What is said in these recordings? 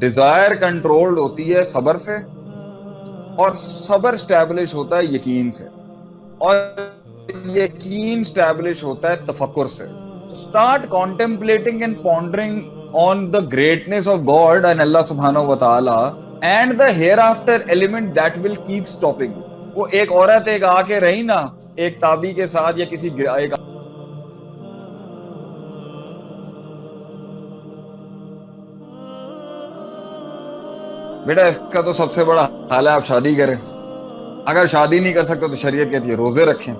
Dzire controlled ہوتی ہے صبر سے, اور صبر اسٹیبلش ہوتا ہے یقین سے, اور یقین اسٹیبلش ہوتا ہے تفکر سے. Start contemplating and pondering on the greatness of God and اللہ سبحانہ و تعالی and the hereafter element that will keep stopping. وہ ایک عورت ایک آ کے رہی نا ایک تابی کے ساتھ یا کسی ایک بیٹا اس کا تو سب سے بڑا حال ہے آپ شادی کریں. اگر شادی نہیں کر سکتے تو شریعت کہتی ہے روزے رکھیں.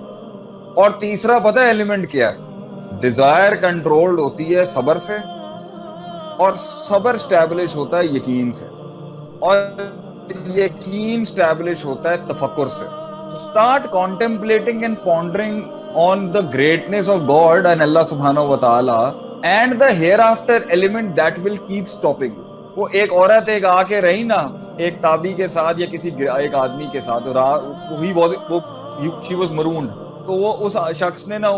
اور تیسرا پتہ ہے ایلیمنٹ کیا ہے؟ ڈیزائر کنٹرولڈ ہوتی ہے صبر سے, اور صبر اسٹیبلش ہوتا ہے یقین سے, اور یقین اسٹیبلش ہوتا ہے تفکر سے. Start contemplating and pondering on the greatness of God and اللہ سبحانہ و تعالی and the hereafter element that will keep stopping. وہ ایک عورت ایک آ کے رہی نا ایک تابی کے ساتھ یا کسی ایک آدمی کے ساتھ, شی واز مرون. تو وہ اس شخص نے نا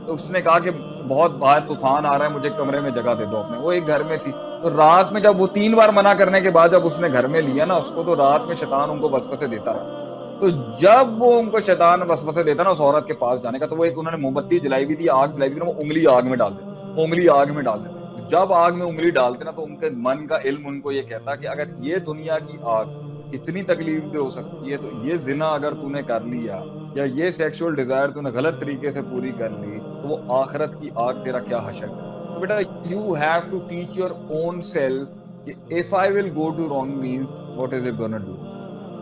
اس نے کہا کہ بہت باہر طوفان آ رہا ہے, مجھے کمرے میں جگہ دے دو اپنے. وہ ایک گھر میں تھی, تو رات میں جب وہ 3 بار منع کرنے کے بعد جب اس نے گھر میں لیا نا اس کو, تو رات میں شیطان ان کو وسوسے دیتا رہا. تو جب وہ ان کو شیطان وسوسے دیتا نا اس عورت کے پاس جانے کا, تو وہ ایک انہوں نے موم بتی جلائی ہوئی تھی, آگ جلائی ہوئی تھی, وہ انگلی آگ میں ڈال دیتے, انگلی آگ میں ڈال دیتے. جب آگ میں انگلی ڈالتے نا تو ان کے من کا علم ان کو یہ کہتا کہ اگر یہ دنیا کی آگ اتنی تکلیف دہ ہو سکتی ہے تو یہ زنا اگر تو نے کر لیا یا یہ سیکشول ڈیزائر تو نے غلط طریقے سے پوری کر لی تو وہ آخرت کی آگ تیرا کیا حشر ہے. تو بیٹا you have to teach your own self کہ if I will go to wrong means what is it gonna do.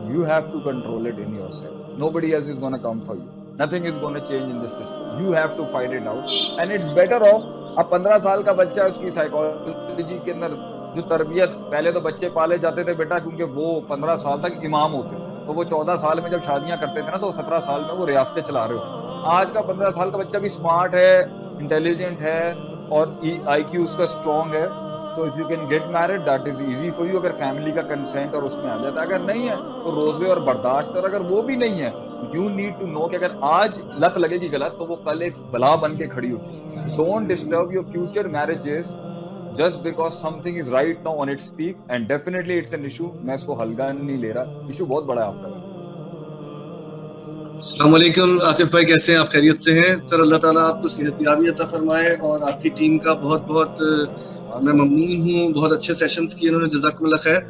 You have to control it in yourself. Nobody else is gonna come for you. Nothing is gonna change in this system. You have to fight it out and it's better off. اب 15 سال کا بچہ اس کی psychology کے اندر جو تربیت, پہلے تو بچے پالے جاتے تھے بیٹا کیونکہ وہ 15 سال تک امام ہوتے تھے, تو وہ 14 سال میں جب شادیاں کرتے تھے نا تو 17 سال میں وہ ریاستیں چلا رہے ہو. آج کا 15 سال کا بچہ بھی اسمارٹ ہے, انٹیلیجنٹ ہے اور آئی کیو اس کا اسٹرانگ ہے. So if you can get married that is easy for you اگر فیملی کا کنسینٹ اور اس میں آ جاتا ہے. اگر نہیں ہے تو روزے اور برداشت, اور اگر وہ بھی نہیں ہے you need to know کہ اگر آج لت لگے گی غلط تو وہ کل ایک بلا بن کے کھڑی ہوگی. Don't disturb your future marriages just because something is right now on its peak and definitely it's an issue. میں اس کو ہلکا نہیں لے رہا, ایشو بہت بڑا ہے آپ کا. ویسے السلام علیکم عاطف بھائی, کیسے ہیں آپ؟ خیریت سے ہیں سر؟ اللہ تعالیٰ آپ کو صحت یابی عطا فرمائے, اور آپ کی ٹیم کا بہت بہت میں ممنون ہوں. بہت اچھے سیشنز کیے انہوں نے, جزاکم اللہ خیر.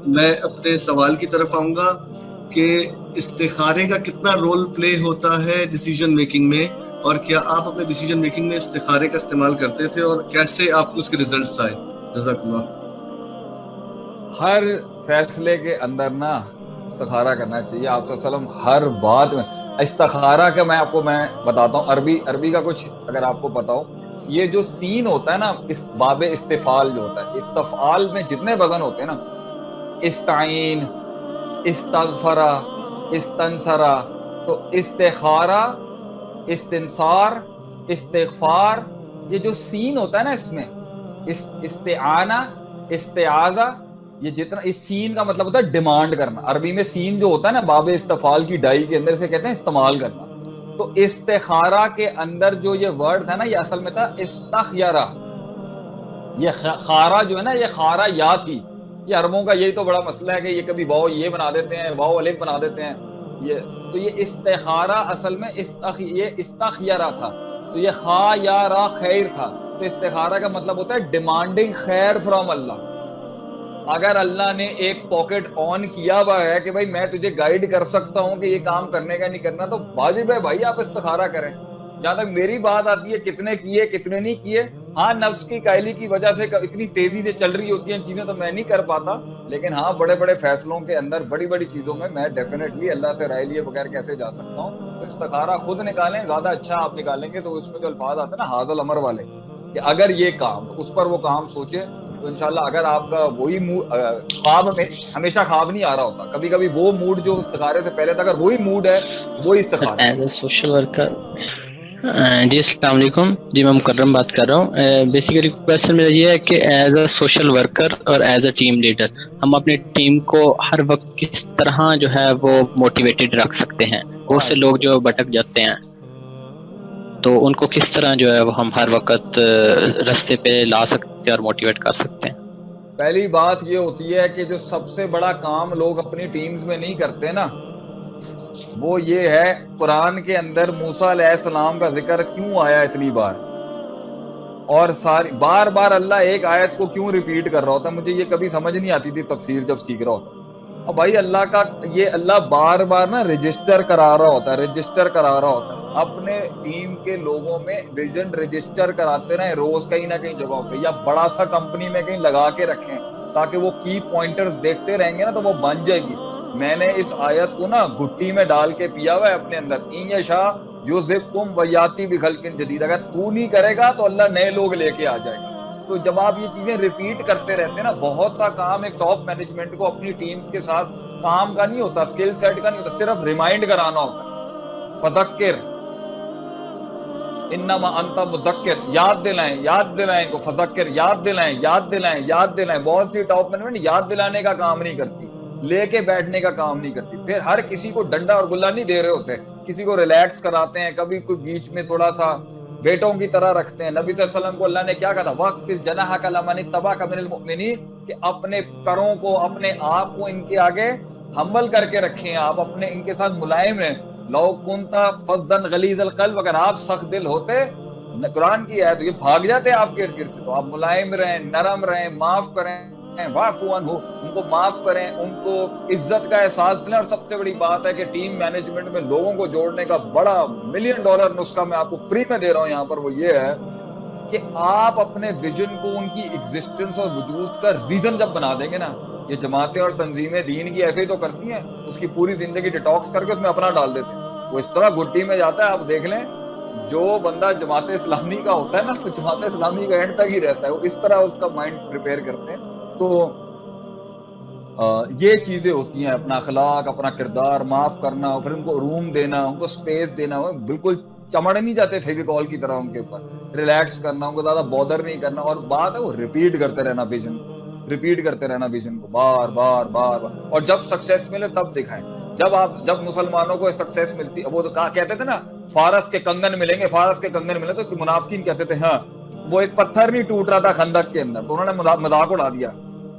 میں اپنے سوال کی طرف آؤں گا کہ استخارے کا کتنا رول پلے ہوتا ہے ڈیسیجن میکنگ میں, اور کیا آپ اپنے ڈیسیجن میکنگ میں استخارے کا استعمال کرتے تھے اور کیسے آپ کو اس کے ریزلٹس آئے؟ جزاک اللہ. ہر فیصلے کے اندر نا استخارہ کرنا چاہیے. آپ صلی اللہ علیہ وسلم ہر بات میں استخارہ کا میں آپ کو بتاتا ہوں. عربی کا کچھ اگر آپ کو پتا ہو, یہ جو سین ہوتا ہے نا اس باب استفعال جو ہوتا ہے, استفعال میں جتنے وزن ہوتے ہیں نا, استعین, استغفرا, استنصرا, تو استخارہ, استنصار, استغفار, یہ جو سین ہوتا ہے نا اس میں استعانہ, استعاذہ, یہ جتنا اس سین کا مطلب ہوتا ہے ڈیمانڈ کرنا. عربی میں سین جو ہوتا ہے نا باب استفعال کی ڈائی کے اندر سے کہتے ہیں استعمال کرنا. تو استخارہ کے اندر جو یہ ورڈ تھا نا یہ اصل میں تھا استخیرہ. یہ خارہ جو ہے نا یہ خارہ یا تھی. یہ عربوں کا یہی تو بڑا مسئلہ ہے کہ یہ کبھی واو یہ بنا دیتے ہیں, واو الف بنا دیتے ہیں. تو یہ استخارہ اصل میں یہ استخیرہ تھا, تو یہ خا یا را خیر تھا. تو استخارہ کا مطلب ہوتا ہے ڈیمانڈنگ خیر فرام اللہ. اگر اللہ نے ایک پاکٹ آن کیا ہوا ہے کہ بھائی میں تجھے گائیڈ کر سکتا ہوں کہ یہ کام کرنے کا نہیں کرنا, تو واجب ہے بھائی آپ استخارہ کریں. جہاں تک میری بات آتی ہے کتنے کیے کتنے نہیں کیے, ہاں نفس کی کائلی کی وجہ سے اتنی تیزی سے چل رہی ہوتی ہیں چیزیں تو میں نہیں کر پاتا, لیکن ہاں بڑے بڑے فیصلوں کے اندر بڑی بڑی چیزوں میں ڈیفینیٹلی اللہ سے رائے لیے بغیر کیسے جا سکتا ہوں. تو استخارہ خود نکالیں, زیادہ اچھا آپ نکالیں گے. تو اس میں جو الفاظ آتے ہیں نا حاضل امر والے, کہ اگر یہ کام اس پر وہ کام سوچے تو انشاءاللہ اگر آپ کا وہی موڈ, خواب میں ہمیشہ خواب نہیں آ رہا ہوتا, کبھی کبھی وہ موڈ جو استخارے سے پہلے تھا اگر وہی موڈ ہے وہی استخارہ. As a social worker. جی السلام علیکم, جی میں مکرم بات کر رہا ہوں. بیسیکلی کویسچن میرا یہ ہے کہ ایز اے سوشل ورکر اور ایز اے ٹیم لیڈر ہم اپنی ٹیم کو ہر وقت کس طرح جو ہے وہ موٹیویٹڈ رکھ سکتے ہیں؟ بہت سے لوگ جو بھٹک جاتے ہیں تو ان کو کس طرح جو ہے وہ ہم ہر وقت راستے پہ لا سکتے ہیں اور موٹیویٹ کر سکتے ہیں؟ پہلی بات یہ ہوتی ہے کہ جو سب سے بڑا کام لوگ اپنی ٹیمز میں نہیں کرتے نا، وہ یہ ہے قرآن کے اندر موسیٰ علیہ السلام کا ذکر کیوں آیا اتنی بار، اور ساری بار بار اللہ ایک آیت کو کیوں ریپیٹ کر رہا ہوتا ہے. مجھے یہ کبھی سمجھ نہیں آتی تھی تفسیر جب سیکھ رہا ہوتا. اور بھائی اللہ کا یہ اللہ بار بار نا رجسٹر کرا رہا ہوتا ہے اپنے ٹیم کے لوگوں میں. ویژن رجسٹر کراتے رہیں روز کہیں نہ کہیں جگہوں پہ، یا بڑا سا کمپنی میں کہیں لگا کے رکھیں تاکہ وہ کی پوائنٹرز دیکھتے رہیں گے نا تو وہ بن جائے گی. میں نے اس آیت کو نا گھٹی میں ڈال کے پیا ہوا ہے اپنے اندر. این یشاء یذھبکم ویاتی بخلق جدید، اگر تو نہیں کرے گا تو اللہ نئے لوگ لے کے آ جائے گا. تو جب آپ یہ چیزیں ریپیٹ کرتے رہتے ہیں نا، بہت سا کام ایک ٹاپ مینجمنٹ کو اپنی ٹیمز کے ساتھ کام کا نہیں ہوتا، اسکل سیٹ کا نہیں ہوتا، صرف ریمائنڈ کرانا ہوتا ہے. فذکر انما انت مذکر، یاد دلائیں کو. فذکر، یاد دلائیں. بہت سی ٹاپ مینجمنٹ یاد دلانے کا کام نہیں کرتی، لے کے بیٹھنے کا کام نہیں کرتی. پھر ہر کسی کو ڈنڈا اور گلا نہیں دے رہے ہوتے، کسی کو ریلیکس کراتے ہیں، کبھی کوئی بیچ میں تھوڑا سا بیٹوں کی طرح رکھتے ہیں. نبی صلی اللہ علیہ وسلم کو اللہ نے کیا کہا تھا؟ وَاخْفِضْ جَنَاحَكَ لِمَنِ اتَّبَعَكَ مِنَ الْمُؤْمِنِينَ، کہ اپنے پروں کو، اپنے آپ کو ان کے آگے ہمبل کر کے رکھیں، آپ اپنے ان کے ساتھ ملائم رہیں. لو كُنْتَ فَظًّا غَلِيظَ الْقَلْبِ، اگر آپ سخت دل ہوتے قرآن کی ہے تو یہ بھاگ جاتے آپ کے ارد گرد سے. تو آپ ملائم رہیں، نرم رہیں، معاف کریں. واعفو عنہ، ان کو معاف کریں، ان کو عزت کا احساس دلیں. اور سب سے بڑی بات ہے کہ ٹیم مینجمنٹ میں لوگوں کو جوڑنے کا بڑا $1 ملین نسخہ میں آپ کو فری میں دے رہا ہوں یہاں پر. وہ یہ ہے کہ آپ اپنے ویژن کو، ان کی ایگزسٹنس اور وجود کا ریزن جب بنا دیں گے نا، یہ جماعتیں اور تنظیمیں دین کی ایسے ہی تو کرتی ہیں، اس کی پوری زندگی ڈیٹاکس کر کے اس میں اپنا ڈال دیتے ہیں. وہ اس طرح گھٹی میں جاتا ہے. آپ دیکھ لیں جو بندہ جماعت اسلامی کا ہوتا ہے نا، تو جماعت اسلامی کا اینڈ تک ہی رہتا ہے. وہ اس طرح اس کا مائنڈ پریپیئر کرتے ہیں. تو یہ چیزیں ہوتی ہیں، اپنا اخلاق، اپنا کردار، معاف کرنا، پھر ان کو روم دینا، ان کو سپیس دینا. بالکل چمڑ نہیں جاتے فیویکول کی طرح ان کے اوپر. ریلیکس کرنا، ان کو زیادہ بودر نہیں کرنا. اور بات ہے وہ ریپیٹ کرتے رہنا ویژن کو بار بار. اور جب سکسیس ملے تب دکھائیں. جب مسلمانوں کو سکسیس ملتی، وہ تو کہتے تھے نا فارس کے کنگن ملیں گے، تو منافقین کہتے تھے ہاں وہ ایک پتھر نہیں ٹوٹ رہا تھا خندق کے اندر، تو انہوں نے مذاق اڑا دیا،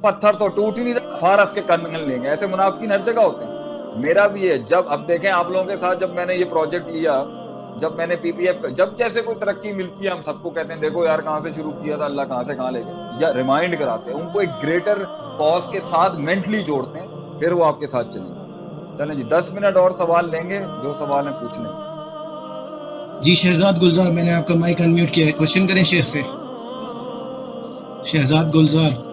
پتھر تو ٹوٹ ہی نہیں رہا، فارس کے کنگن لیں گے. ایسے منافقین ہر جگہ ہوتے ہیں. میرا بھی ہے. جب اب دیکھیں آپ لوگوں کے ساتھ جب میں نے یہ پروجیکٹ لیا، جب میں نے پی پی ایف، جب جیسے کوئی ترقی ملتی ہے ہم سب کو کہتے ہیں دیکھو یار کہاں سے شروع کیا تھا، اللہ کہاں سے کہاں لے گیا، یا ریمائنڈ کراتے ہیں ان کو ایک گریٹر کاز کے ساتھ مینٹلی جوڑتے ہیں، پھر وہ آپ کے ساتھ چلیں گے. چلیں جی 10 منٹ اور سوال لیں گے، جو سوال ہیں پوچھ لیں. جی شہزاد گلزار، میں نے آپ کا مائک انمیوٹ کیا ہے، کوشچن کریں شیخ سے. شہزاد گلزار.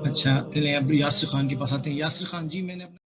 اچھا چلیں اب یاسر خان کے پاس آتے ہیں. یاسر خان جی، میں نے